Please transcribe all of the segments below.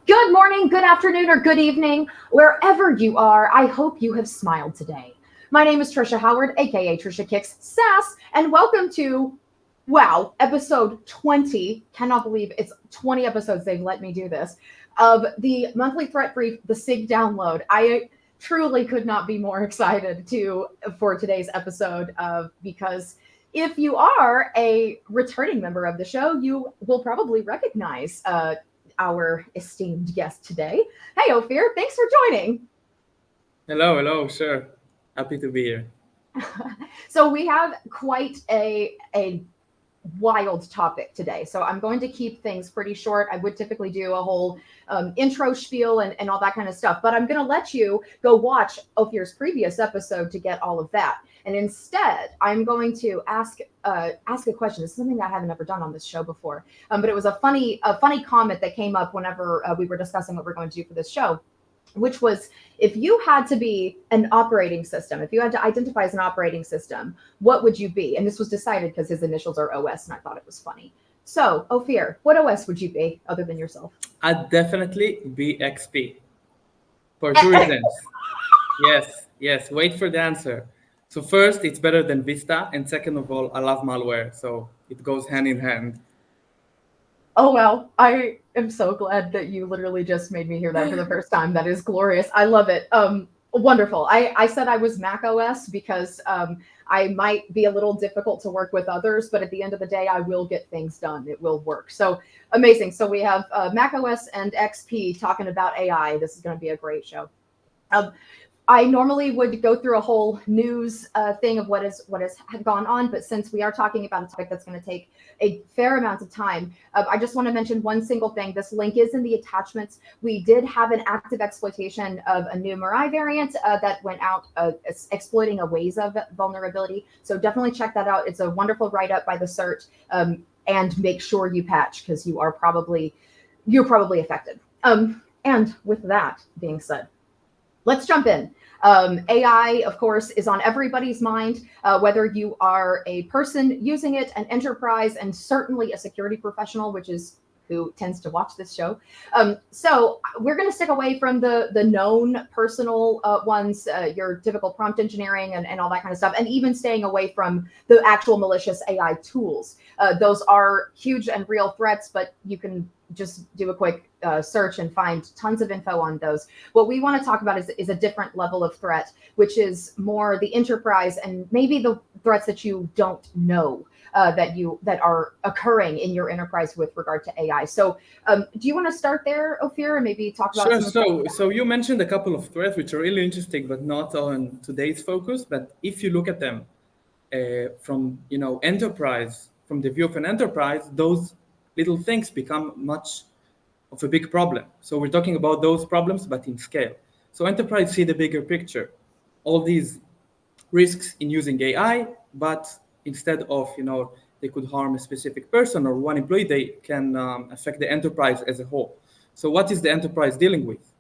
Good morning, good afternoon, or good evening, wherever you are. I hope you have smiled today. My name is Trisha Howard, aka Trisha Kicks Sass, and welcome to episode 20. Cannot believe it's 20 episodes they've let me do this of the monthly threat brief, the SIG download. I truly could not be more excited to for today's episode because if you are a returning member of the show, you will probably recognize our esteemed guest today. Hey, Ophir, thanks for joining. Hello, sure. Happy to be here. So we have quite a wild topic today. So I'm going to keep things pretty short. I would typically do a whole intro spiel and all that kind of stuff, but I'm going to let you go watch Ophir's previous episode to get all of that. And instead, I'm going to ask a question. This is something that I haven't ever done on this show before, but it was a funny comment that came up whenever we were discussing what we're going to do for this show, which was if you had to be an operating system, if you had to identify as an operating system, what would you be? And this was decided because his initials are OS, and I thought it was funny. So, Ophir, what OS would you be other than yourself? I'd definitely be XP for two reasons. Yes. Wait for the answer. So first, it's better than Vista, and second of all, I love malware, so it goes hand in hand. Oh, well, I am so glad that you literally just made me hear that for the first time. That is glorious. I love it. Wonderful. I said I was Mac OS because I might be a little difficult to work with others, but at the end of the day, I will get things done. It will work. So amazing. So we have Mac OS and XP talking about AI. This is going to be a great show. Um, I normally would go through a whole news thing of what has gone on, but since we are talking about a topic that's going to take a fair amount of time, I just want to mention one single thing. This link is in the attachments. We did have an active exploitation of a new Mirai variant that went out exploiting a Waze of vulnerability. So definitely check that out. It's a wonderful write-up by the CERT, and make sure you patch because you're probably affected. And with that being said, let's jump in. AI, of course, is on everybody's mind, whether you are a person using it, an enterprise, and certainly a security professional, which is who tends to watch this show. So we're going to stick away from the known personal ones, your typical prompt engineering and all that kind of stuff, and even staying away from the actual malicious AI tools. Those are huge and real threats, but you can just do a quick search and find tons of info on those. What we want to talk about is a different level of threat, which is more the enterprise and maybe the threats that you don't know that are occurring in your enterprise with regard to AI. So, do you want to start there, Ophir, and maybe talk about Sure. some of the So you mentioned a couple of threats which are really interesting, but not on today's focus. But if you look at them from enterprise, from the view of an enterprise, those little things become much of a big problem. So we're talking about those problems, but in scale. So enterprise see the bigger picture, all these risks in using AI, but instead of they could harm a specific person or one employee, they can affect the enterprise as a whole. So what is the enterprise dealing with?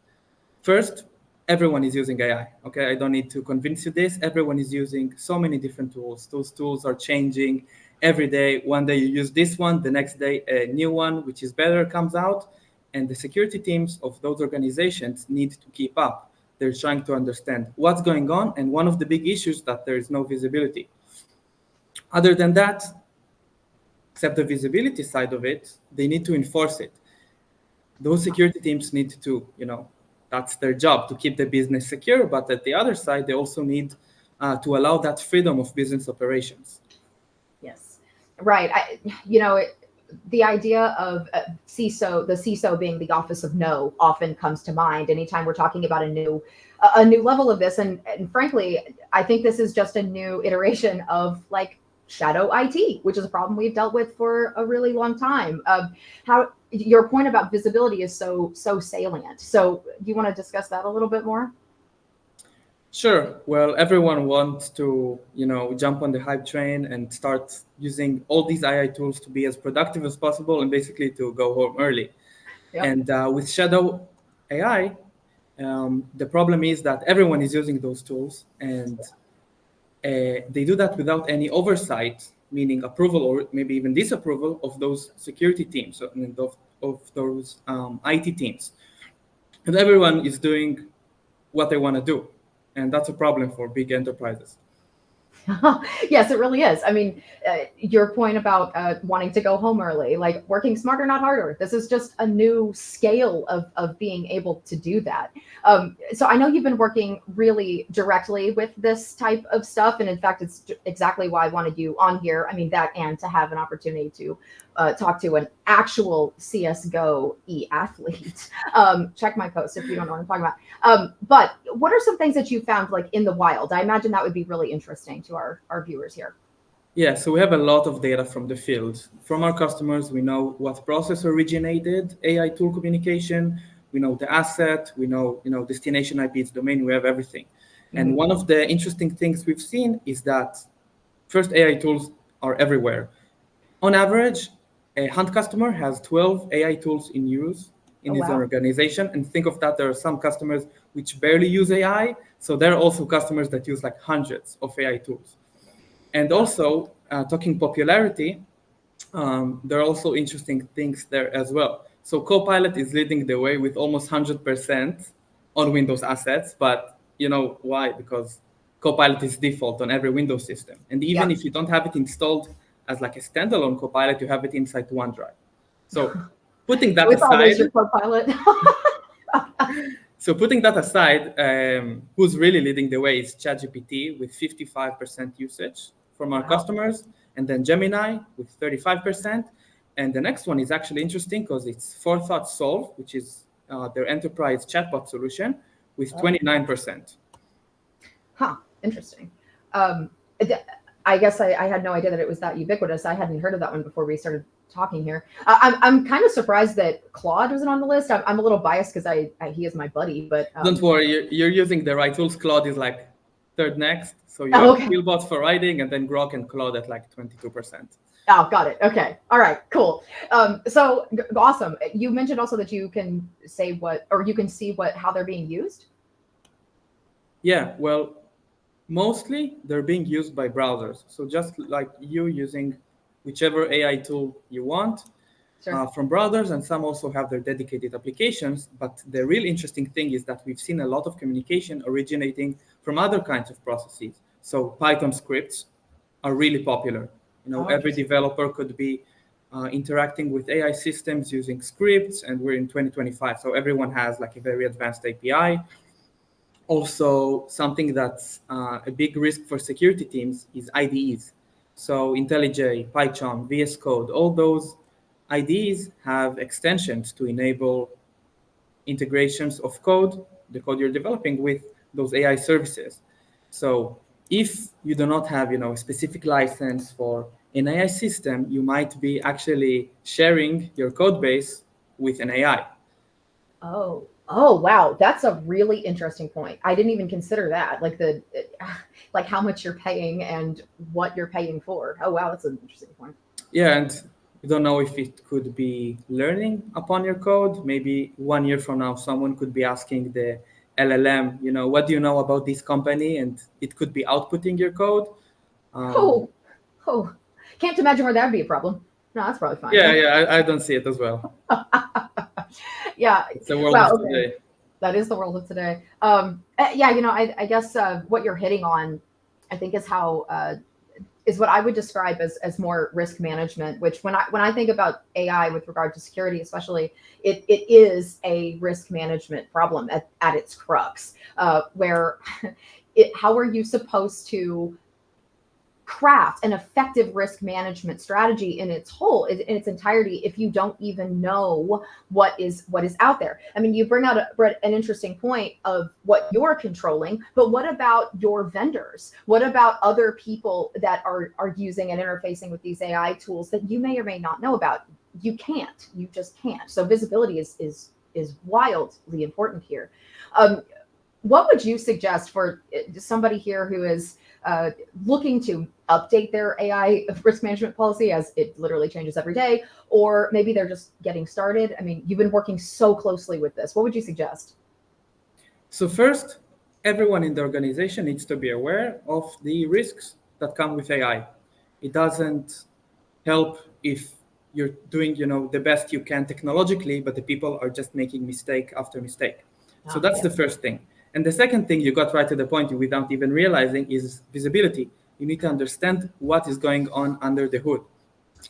First, everyone is using AI. Okay, I don't need to convince you this. Everyone is using so many different tools. Those tools are changing every day. One day you use this one, the next day a new one, which is better, comes out. And the security teams of those organizations need to keep up. They're trying to understand what's going on. And one of the big issues that there is no visibility. Other than that, except the visibility side of it, they need to enforce it. Those security teams need to, that's their job to keep the business secure. But at the other side, they also need to allow that freedom of business operations. Yes, right. The idea of CISO, the CISO being the Office of No, often comes to mind anytime we're talking about a new level of this. And frankly, I think this is just a new iteration of like shadow IT, which is a problem we've dealt with for a really long time. How your point about visibility is so salient. So do you want to discuss that a little bit more? Sure. Well, everyone wants to, jump on the hype train and start using all these AI tools to be as productive as possible and basically to go home early. Yep. And with Shadow AI, the problem is that everyone is using those tools and they do that without any oversight, meaning approval or maybe even disapproval of those security teams and of those IT teams. and everyone is doing what they want to do, and that's a problem for big enterprises. Yes, it really is. I mean, your point about wanting to go home early, like working smarter, not harder. This is just a new scale of being able to do that. So I know you've been working really directly with this type of stuff. And in fact, it's exactly why I wanted you on here. I mean, that and to have an opportunity to talk to an actual CSGO athlete. Check my post if you don't know what I'm talking about. But what are some things that you found like in the wild? I imagine that would be really interesting to our viewers here. Yeah, so we have a lot of data from the field. From our customers, we know what process originated AI tool communication. We know the asset. We know, destination IPs, domain. We have everything. And Mhm. one of the interesting things we've seen is that first AI tools are everywhere. On average, a hunt customer has 12 AI tools in use Oh in his wow. organization. And think of that, there are some customers which barely use AI. So there are also customers that use like hundreds of AI tools. And Wow. also, talking popularity, there are also interesting things there as well. So Copilot is leading the way with almost 100% on Windows assets, but you know why? Because Copilot is default on every Windows system. And even Yep. if you don't have it installed as like a standalone Copilot, you have it inside OneDrive. So putting So that it's always your aside, co-pilot. who's really leading the way is ChatGPT with 55% usage from our Wow. customers, and then Gemini with 35%. And the next one is actually interesting because it's Forethought Solve, which is their enterprise chatbot solution, with Oh. 29%. Huh. Interesting. Um, th- I guess I had no idea that it was that ubiquitous. I hadn't heard of that one before we started talking here. I'm kind of surprised that Claude wasn't on the list. I'm a little biased because he is my buddy, but Don't worry, you're using the right tools. Claude is like third next. So you oh, have okay. Skillbot for writing, and then Grok and Claude at like 22%. Oh, got it. Okay. All right. Cool. So awesome. You mentioned also that you can say what, or you can see what, how they're being used. Yeah, well, mostly they're being used by browsers. So just like you using whichever AI tool you want Sure. from browsers, and some also have their dedicated applications. But the real interesting thing is that we've seen a lot of communication originating from other kinds of processes. So Python scripts are really popular. Oh, Every interesting. developer could be interacting with AI systems using scripts, and we're in 2025, so everyone has like a very advanced API. Also, something that's a big risk for security teams is IDEs. So IntelliJ, PyCharm, VS Code, all those IDEs have extensions to enable integrations of code, the code you're developing with those AI services. So if you do not have, a specific license for an AI system, you might be actually sharing your code base with an AI. Oh, wow. That's a really interesting point. I didn't even consider that. Like like how much you're paying and what you're paying for. Oh, wow. That's an interesting point. Yeah, and you don't know if it could be learning upon your code. Maybe 1 year from now, someone could be asking the LLM, what do you know about this company? And it could be outputting your code. Um, Oh, oh, can't imagine where that would be a problem. No, that's probably fine. yeah, yeah, I don't see it as well. Yeah. It's the world Wow. of Okay. today. That is the world of today. Yeah. I guess what you're hitting on, I think, is how is what I would describe as more risk management. Which when I think about AI with regard to security, especially, it is a risk management problem at its crux. Where how are you supposed to craft an effective risk management strategy in its whole in its entirety if you don't even know what is out there? I mean, you bring out an interesting point of what you're controlling, but what about your vendors? What about other people that are using and interfacing with these AI tools that you may or may not know about? You just can't. So visibility is wildly important here. What would you suggest for somebody here who is looking to update their AI risk management policy, as it literally changes every day, or maybe they're just getting started? I mean, you've been working so closely with this. What would you suggest? So first, everyone in the organization needs to be aware of the risks that come with AI. It doesn't help if you're doing, the best you can technologically, but the people are just making mistake after mistake. So Oh, that's yeah. the first thing. And the second thing you got right to the point without even realizing is visibility. You need to understand what is going on under the hood.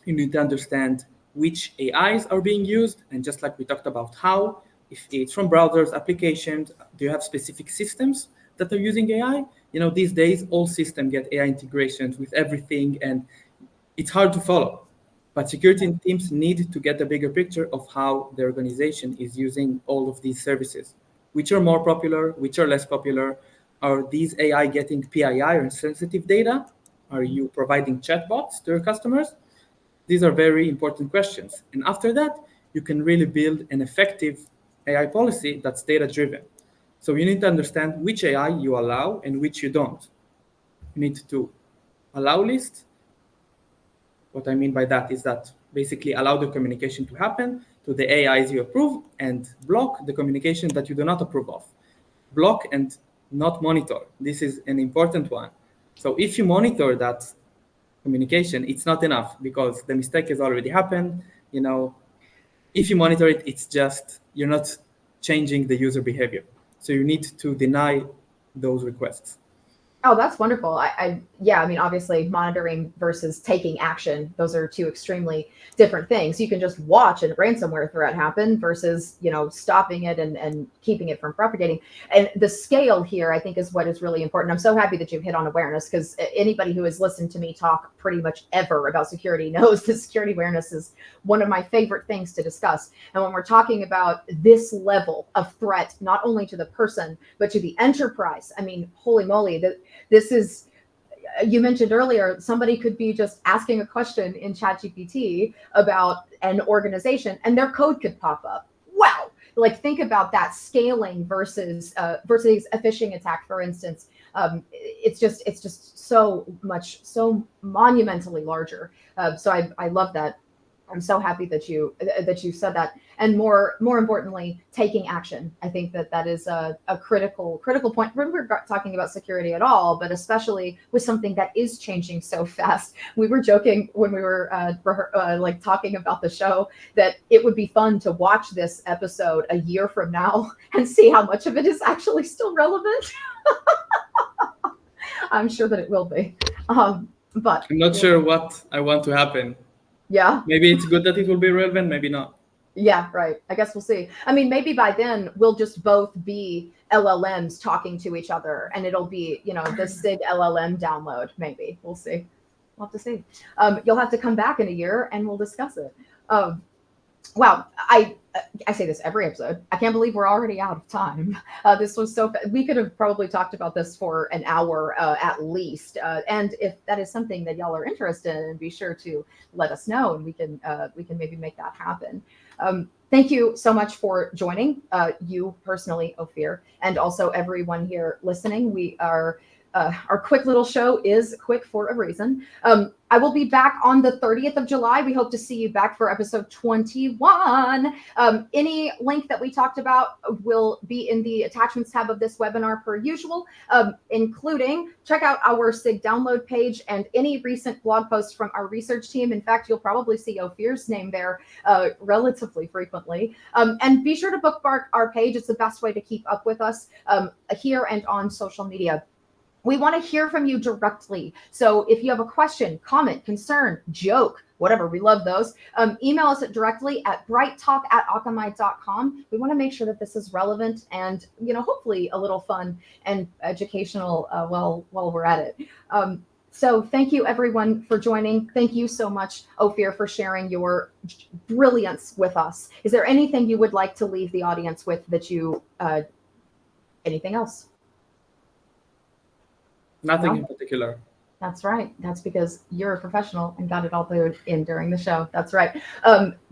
You need to understand which AIs are being used, and just like we talked about how, if it's from browsers, applications, do you have specific systems that are using AI? These days all systems get AI integrations with everything, and it's hard to follow. But security teams need to get a bigger picture of how the organization is using all of these services. Which are more popular, which are less popular? Are these AI getting PII or sensitive data? Are you providing chatbots to your customers? These are very important questions. And after that, you can really build an effective AI policy that's data driven. So you need to understand which AI you allow and which you don't. You need to allow lists. What I mean by that is that basically allow the communication to happen to the AIs you approve and block the communication that you do not approve of. Block and not monitor. This is an important one. So if you monitor that communication, it's not enough because the mistake has already happened. If you monitor it, it's just you're not changing the user behavior. So you need to deny those requests. Oh, that's wonderful. Yeah, I mean, obviously, monitoring versus taking action, those are two extremely different things. You can just watch a ransomware threat happen versus, stopping it and keeping it from propagating. And the scale here, I think, is what is really important. I'm so happy that you've hit on awareness because anybody who has listened to me talk pretty much ever about security knows that security awareness is one of my favorite things to discuss. And when we're talking about this level of threat, not only to the person, but to the enterprise, I mean, holy moly, this is, you mentioned earlier, somebody could be just asking a question in ChatGPT about an organization and their code could pop up. Wow. Like think about that scaling versus a phishing attack, for instance. It's just so monumentally larger. So I love that. I'm so happy that you said that, and more importantly, taking action. I think that is a critical point when we're talking about security at all, but especially with something that is changing so fast. We were joking when we were like talking about the show that it would be fun to watch this episode a year from now and see how much of it is actually still relevant. I'm sure that it will be, but I'm not sure what I want to happen. yeah. Maybe it's good that it will be relevant, maybe not. Yeah, right. I guess we'll see. I mean, maybe by then we'll just both be LLMs talking to each other and it'll be, the SIG LLM download. Maybe we'll see. We'll have to see. You'll have to come back in a year and we'll discuss it. Um, wow. I say this every episode. I can't believe we're already out of time. This was we could have probably talked about this for an hour at least. And if that is something that y'all are interested in, be sure to let us know and we can maybe make that happen. Thank you so much for joining, you personally, Ophir, and also everyone here listening. We are our quick little show is quick for a reason. I will be back on the 30th of July. We hope to see you back for episode 21. Any link that we talked about will be in the attachments tab of this webinar per usual, including check out our SIG download page and any recent blog posts from our research team. In fact, you'll probably see Ophir's name there relatively frequently. And be sure to bookmark our page. It's the best way to keep up with us here and on social media. We want to hear from you directly. So if you have a question, comment, concern, joke, whatever, we love those. Email us directly at brighttalk@akamai.com. We want to make sure that this is relevant and, hopefully a little fun and educational while we're at it. So thank you everyone for joining. Thank you so much, Ophir, for sharing your brilliance with us. Is there anything you would like to leave the audience with that anything else? Nothing No? in particular. That's right. That's because you're a professional and got it all in during the show. That's right.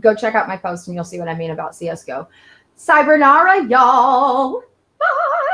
Go check out my post and you'll see what I mean about CSGO. Cybernara, y'all. Bye.